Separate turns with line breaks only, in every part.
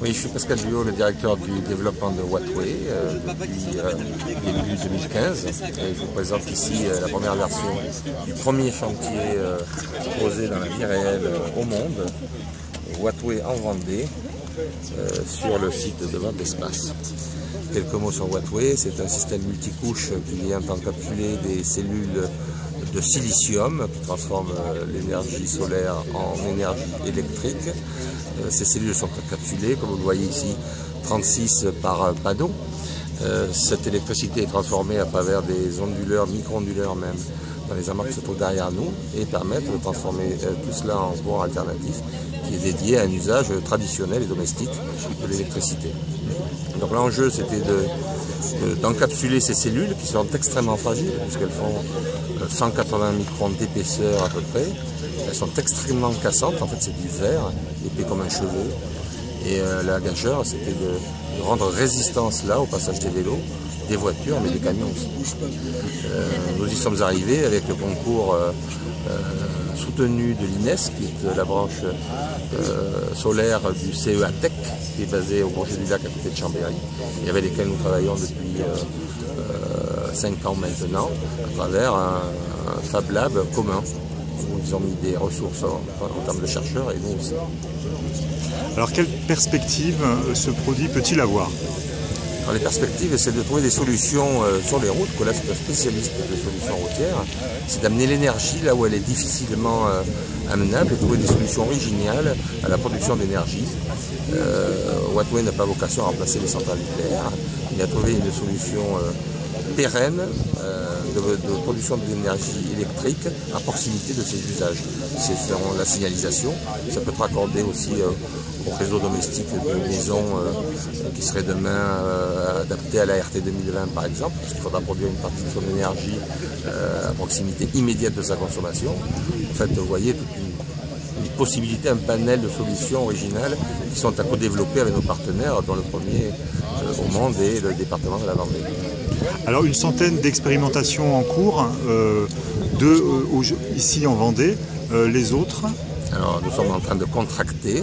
Oui, je suis Pascal Duhaut, le directeur du développement de Wattway depuis début 2015. Et je vous présente ici la première version du premier chantier posé dans la vie réelle au monde, Wattway en Vendée, sur le site de vente d'espace. Quelques mots sur Wattway, c'est un système multicouche qui vient encapsuler des cellules de silicium qui transforment l'énergie solaire en énergie électrique. Ces cellules sont encapsulées, comme vous le voyez ici, 36 par panneau. Cette électricité est transformée à travers des onduleurs, micro-onduleurs même, dans les amas qui se trouvent derrière nous et permettent de transformer tout cela en courant alternatif qui est dédié à un usage traditionnel et domestique de l'électricité. Donc l'enjeu c'était d'encapsuler ces cellules qui sont extrêmement fragiles puisqu'elles font 180 microns d'épaisseur à peu près. Elles sont extrêmement cassantes, en fait c'est du verre épais comme un cheveu. Et la gageure c'était de rendre résistance là au passage des vélos, des voitures mais des camions aussi. Nous y sommes arrivés avec le concours soutenu de l'INES, qui est la branche solaire du CEATEC, qui est basée au Bourget du Lac à côté de Chambéry, et avec lesquels nous travaillons depuis 5 ans maintenant, à travers un Fab Lab commun, où ils ont mis des ressources en termes de chercheurs et nous aussi.
Alors quelle perspective ce produit peut-il avoir?
Les perspectives, c'est de trouver des solutions sur les routes, que là c'est un spécialiste des solutions routières, c'est d'amener l'énergie là où elle est difficilement amenable et trouver des solutions originales à la production d'énergie. Wattway n'a pas vocation à remplacer les centrales nucléaires, il a trouvé une solution pérenne de production d'énergie électrique à proximité de ses usages. C'est la signalisation, ça peut être raccordé aussi au réseau domestique de maisons qui serait demain adapté à la RT 2020 par exemple, parce qu'il faudra produire une partie de son énergie à proximité immédiate de sa consommation. En fait, vous voyez toute une possibilité, un panel de solutions originales qui sont à co-développer avec nos partenaires, dont le premier au monde est le département de la Vendée.
Alors une centaine d'expérimentations en cours, ici en Vendée, les autres?
Alors nous sommes en train de contracter,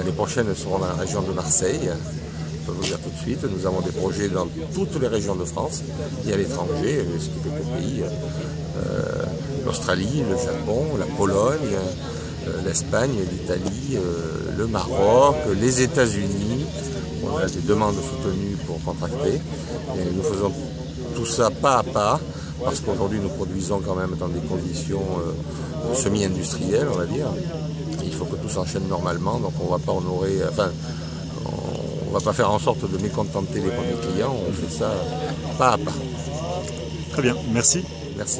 les prochaines seront dans la région de Marseille, je peux vous le dire tout de suite, nous avons des projets dans toutes les régions de France et à l'étranger, c'est quelques pays, l'Australie, le Japon, la Pologne, l'Espagne, l'Italie, le Maroc, les États-Unis. On a des demandes soutenues pour contracter et nous faisons tout ça pas à pas parce qu'aujourd'hui nous produisons quand même dans des conditions semi-industrielles, on va dire. Et il faut que tout s'enchaîne normalement, donc on va pas honorer, on va pas faire en sorte de mécontenter les premiers clients, on fait ça pas à pas.
Très bien, merci.
Merci.